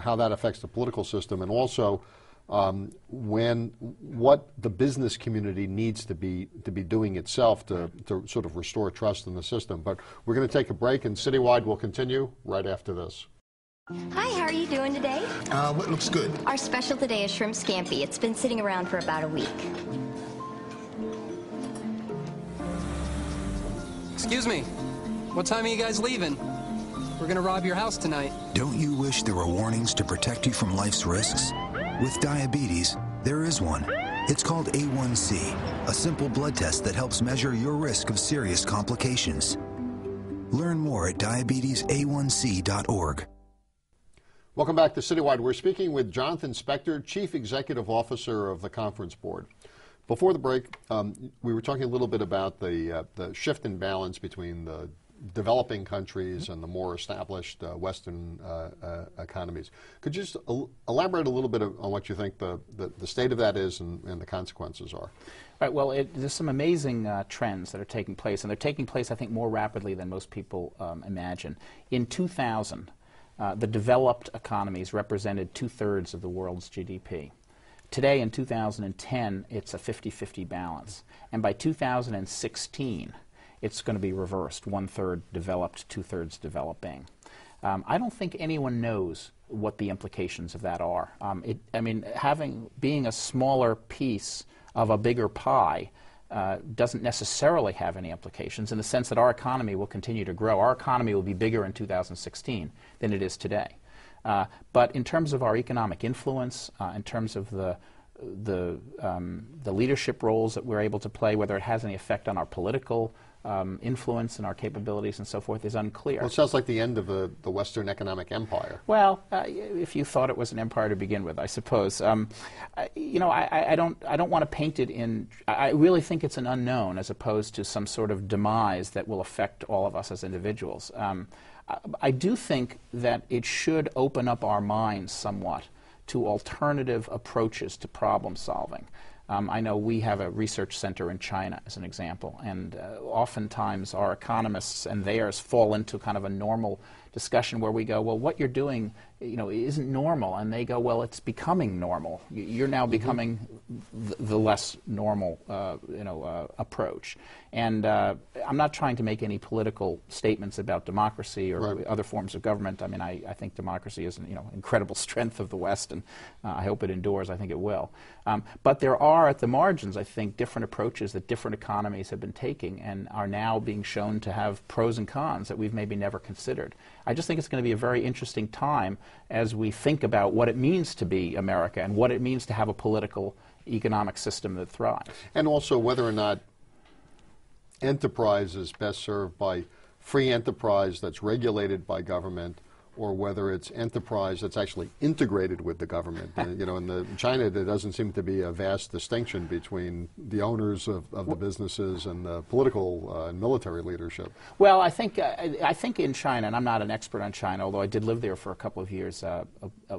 how that affects the political system, and also what the business community needs to be doing itself to sort of restore trust in the system. But we're going to take a break, and Citywide will continue right after this. Hi, how are you doing today? What looks good? Our special today is shrimp scampi. It's been sitting around for about a week. Excuse me, what time are you guys leaving? We're gonna rob your house tonight. Don't you wish there were warnings to protect you from life's risks? With diabetes, there is one. It's called A1C, a simple blood test that helps measure your risk of serious complications. Learn more at diabetesa1c.org. Welcome back to Citywide. We're speaking with Jon Spector, Chief Executive Officer of the Conference Board. Before the break, we were talking a little bit about the shift in balance between the developing countries and the more established Western economies. Could you just elaborate a little bit on what you think the state of that is and the consequences are? Right, well, there's some amazing trends that are taking place, and they're taking place, I think, more rapidly than most people imagine. In 2000, the developed economies represented 2/3 of the world's GDP. Today, in 2010, it's a 50-50 balance. And by 2016, it's going to be reversed, 1/3 developed, 2/3 developing. I don't think anyone knows what the implications of that are. Being a smaller piece of a bigger pie doesn't necessarily have any implications in the sense that our economy will continue to grow. Our economy will be bigger in 2016 than it is today. But in terms of our economic influence, in terms of the leadership roles that we're able to play, whether it has any effect on our political influence and our capabilities and so forth, is unclear. Well, it sounds like the end of the Western economic empire. Well, if you thought it was an empire to begin with, I suppose. I don't want to paint it in. I really think it's an unknown as opposed to some sort of demise that will affect all of us as individuals. I do think that it should open up our minds somewhat to alternative approaches to problem solving. I know we have a research center in China, as an example, and oftentimes our economists and theirs fall into kind of a normal discussion where we go, well, what you're doing, isn't normal, and they go, well, it's becoming normal. You're now becoming the less normal, approach. And I'm not trying to make any political statements about democracy or other forms of government. I mean, I think democracy is an incredible strength of the West, and I hope it endures. I think it will. But there are, at the margins, I think, different approaches that different economies have been taking and are now being shown to have pros and cons that we've maybe never considered. I just think it's going to be a very interesting time as we think about what it means to be America and what it means to have a political, economic system that thrives. And also whether or not enterprise is best served by free enterprise that's regulated by government, or whether it's enterprise that's actually integrated with the government. In China, there doesn't seem to be a vast distinction between the owners of the businesses and the political and military leadership. Well, I think in China, and I'm not an expert on China, although I did live there for a couple of years a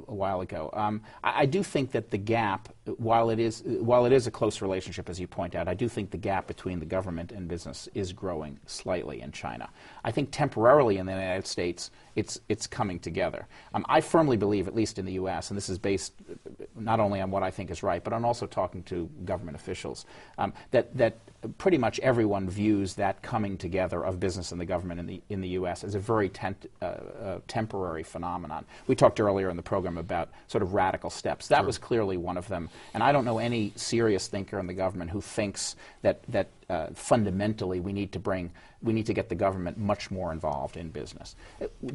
while ago. I do think that the gap, while it is a close relationship, as you point out, I do think the gap between the government and business is growing slightly in China. I think temporarily in the United States, it's coming together. I firmly believe, at least in the U.S., and this is based not only on what I think is right, but on also talking to government officials, that pretty much everyone views that coming together of business and the government in the U.S. as a very temporary phenomenon. We talked earlier in the program about sort of radical steps. That was clearly one of them, and I don't know any serious thinker in the government who thinks that fundamentally we need to get the government much more involved in business.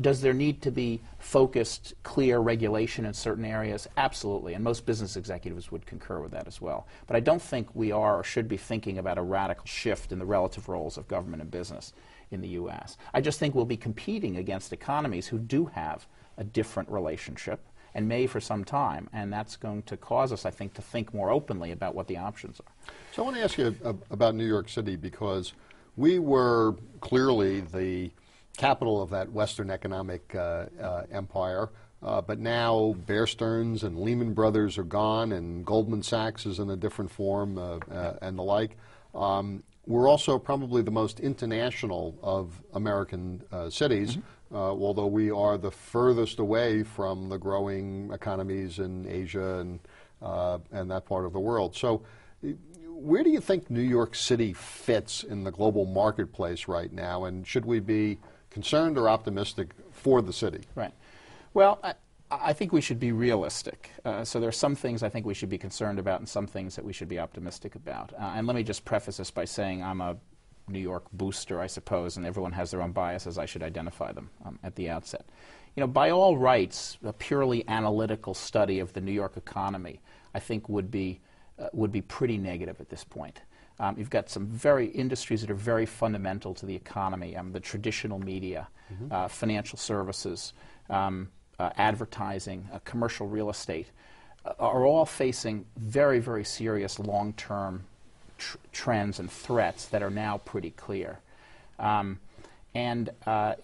Does there need to be focused, clear regulation in certain areas? Absolutely, and most business executives would concur with that as well. But I don't think we are or should be thinking about a radical shift in the relative roles of government and business in the U.S. I just think we'll be competing against economies who do have a different relationship, and may for some time, and that's going to cause us, I think, to think more openly about what the options are. So I want to ask you about New York City, because we were clearly the capital of that Western economic empire, but now Bear Stearns and Lehman Brothers are gone, and Goldman Sachs is in a different form, and the like. We're also probably the most international of American cities. although we are the furthest away from the growing economies in Asia and that part of the world. So where do you think New York City fits in the global marketplace right now, and should we be concerned or optimistic for the city? Right. Well, I think we should be realistic. So there are some things I think we should be concerned about and some things that we should be optimistic about. And let me just preface this by saying I'm a New York booster, I suppose, and everyone has their own biases. I should identify them at the outset. You know, by all rights, a purely analytical study of the New York economy, I think, would be pretty negative at this point. You've got some industries that are very fundamental to the economy, the traditional media, financial services, advertising, commercial real estate, are all facing very, very serious long-term trends and threats that are now pretty clear. You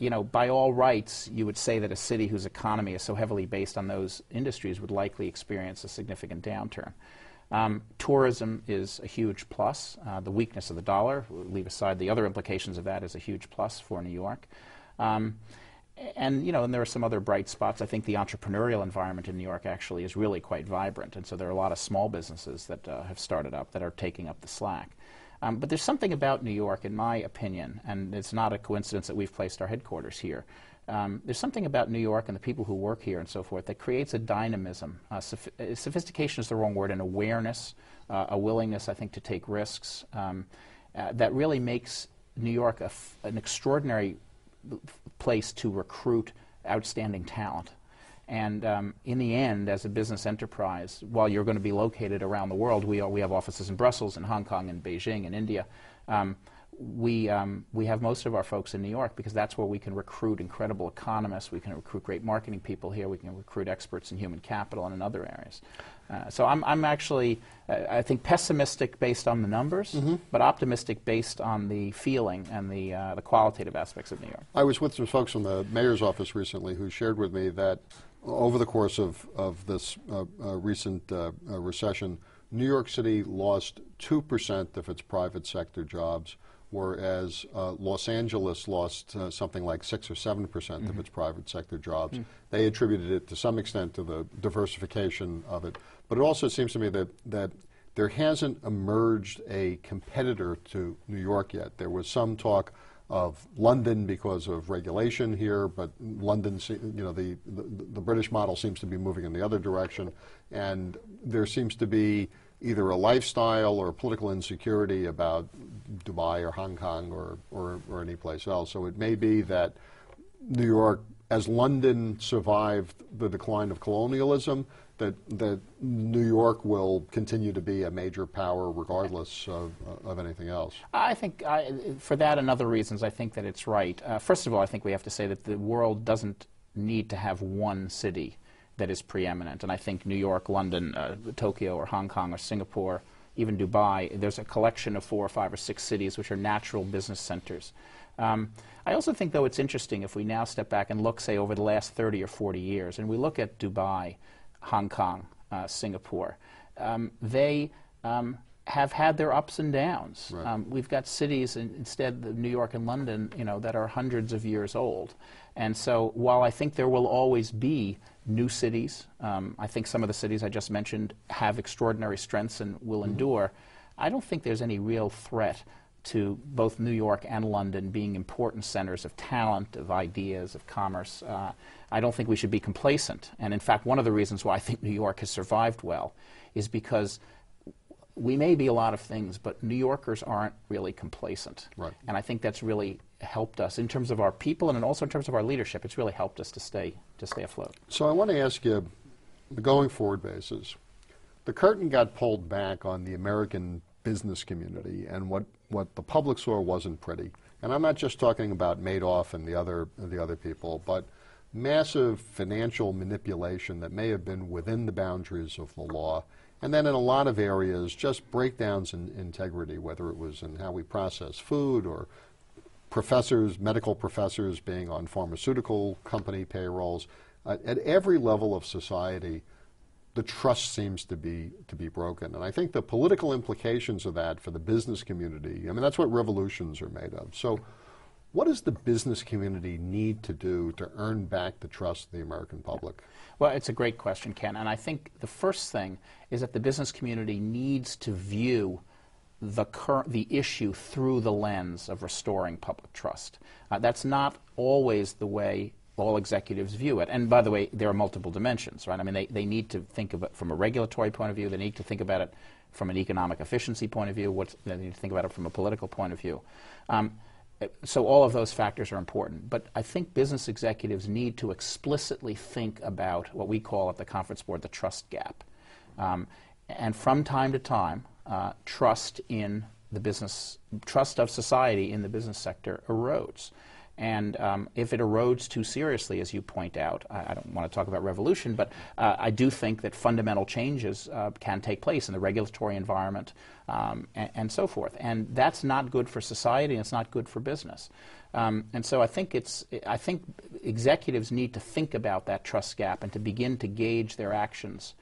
know, by all rights, you would say that a city whose economy is so heavily based on those industries would likely experience a significant downturn. Tourism is a huge plus. The weakness of the dollar, leave aside the other implications of that, is a huge plus for New York. And, you know, and there are some other bright spots. I think the entrepreneurial environment in New York actually is really quite vibrant, and so there are a lot of small businesses that have started up that are taking up the slack. But there's something about New York, in my opinion, and it's not a coincidence that we've placed our headquarters here. There's something about New York and the people who work here and so forth that creates a dynamism. Sophistication is the wrong word, an awareness, a willingness, I think, to take risks that really makes New York an extraordinary place to recruit outstanding talent. And in the end, as a business enterprise, while you're going to be located around the world, we have offices in Brussels and Hong Kong and Beijing and India. We have most of our folks in New York because that's where we can recruit incredible economists, we can recruit great marketing people here, we can recruit experts in human capital and in other areas. So I'm actually, I think, pessimistic based on the numbers, but optimistic based on the feeling and the qualitative aspects of New York. I was with some folks from the mayor's office recently who shared with me that over the course of this recent recession, New York City lost 2% of its private sector jobs, whereas Los Angeles lost something like 6 or 7% of its private sector jobs. They attributed it to some extent to the diversification of it. But it also seems to me that there hasn't emerged a competitor to New York yet. There was some talk of London because of regulation here, but London, you know, the British model seems to be moving in the other direction, and there seems to be either a lifestyle or political insecurity about Dubai or Hong Kong or any place else. So it may be that New York, as London survived the decline of colonialism, that New York will continue to be a major power regardless of anything else. I think, for that and other reasons, I think that it's right. First of all, I think we have to say that the world doesn't need to have one city that is preeminent. And I think New York, London, Tokyo, or Hong Kong, or Singapore, even Dubai, there's a collection of 4 or 5 or 6 cities which are natural business centers. I also think, though, it's interesting if we now step back and look, say, over the last 30 or 40 years, and we look at Dubai, Hong Kong, Singapore, they have had their ups and downs. Right. We've got cities, instead of New York and London, you know, that are hundreds of years old. And so while I think there will always be new cities, I think some of the cities I just mentioned have extraordinary strengths and will endure, I don't think there's any real threat to both New York and London being important centers of talent, of ideas, of commerce. I don't think we should be complacent. And in fact, one of the reasons why I think New York has survived well is because we may be a lot of things, but New Yorkers aren't really complacent. Right. And I think that's really helped us in terms of our people and also in terms of our leadership. It's really helped us to stay afloat. So I want to ask you, the going forward basis, the curtain got pulled back on the American business community, and what the public saw wasn't pretty. And I'm not just talking about Madoff and the other people, but massive financial manipulation that may have been within the boundaries of the law. And then in a lot of areas, just breakdowns in integrity, whether it was in how we process food or professors, medical professors being on pharmaceutical company payrolls. At every level of society, the trust seems to be broken. And I think the political implications of that for the business community, I mean, that's what revolutions are made of. So What does the business community need to do to earn back the trust of the American public? Well, it's a great question, Ken, and I think the first thing is that the business community needs to view the issue through the lens of restoring public trust. That's not always the way all executives view it. And by the way, there are multiple dimensions, right? I mean, they need to think of it from a regulatory point of view. They need to think about it from an economic efficiency point of view. They need to think about it from a political point of view. So all of those factors are important. But I think business executives need to explicitly think about what we call at the conference board the trust gap. And from time to time, trust of society in the business sector erodes. And if it erodes too seriously, as you point out, I don't want to talk about revolution, but I do think that fundamental changes can take place in the regulatory environment and so forth. And that's not good for society, and it's not good for business. And so I think executives need to think about that trust gap and to begin to gauge their actions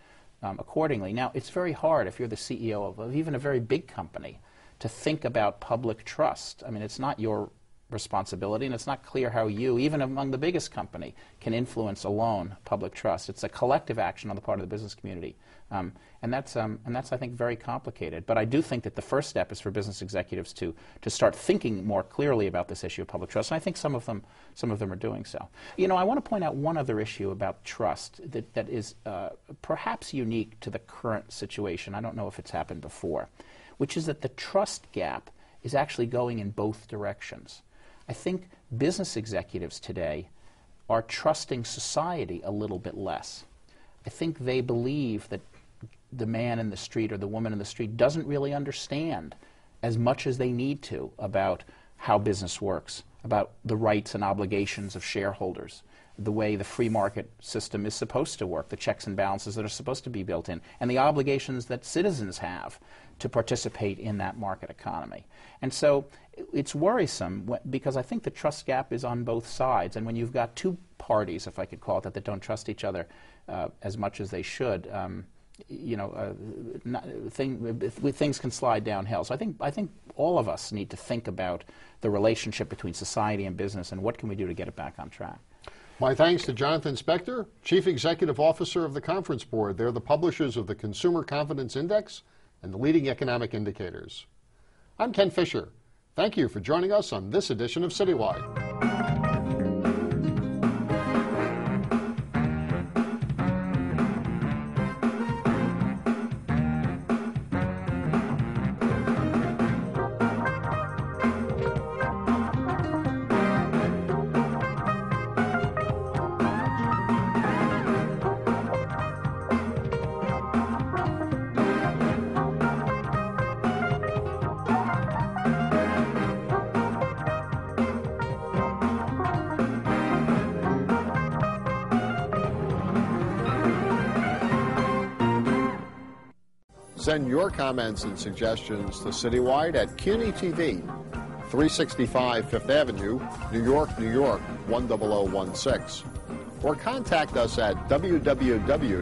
accordingly. Now, it's very hard if you're the CEO of even a very big company to think about public trust. I mean, it's not your responsibility, and it's not clear how you, even among the biggest company, can influence alone public trust. It's a collective action on the part of the business community, and that's I think very complicated. But I do think that the first step is for business executives to start thinking more clearly about this issue of public trust, and I think some of them are doing so. You know, I want to point out one other issue about trust that is perhaps unique to the current situation. I don't know if it's happened before, which is that the trust gap is actually going in both directions. I think business executives today are trusting society a little bit less. I think they believe that the man in the street or the woman in the street doesn't really understand as much as they need to about how business works, about the rights and obligations of shareholders, the way the free market system is supposed to work, the checks and balances that are supposed to be built in, and the obligations that citizens have to participate in that market economy. And so it's worrisome because I think the trust gap is on both sides. And when you've got two parties, if I could call it that don't trust each other as much as they should, things can slide downhill. So I think all of us need to think about the relationship between society and business and what can we do to get it back on track. My thanks to Jonathan Spector, Chief Executive Officer of the Conference Board. They're the publishers of the Consumer Confidence Index and the leading economic indicators. I'm Ken Fisher. Thank you for joining us on this edition of Citywide. Send your comments and suggestions to Citywide at CUNY-TV, 365 Fifth Avenue, New York, New York, 10016. Or contact us at www.cuny.tv.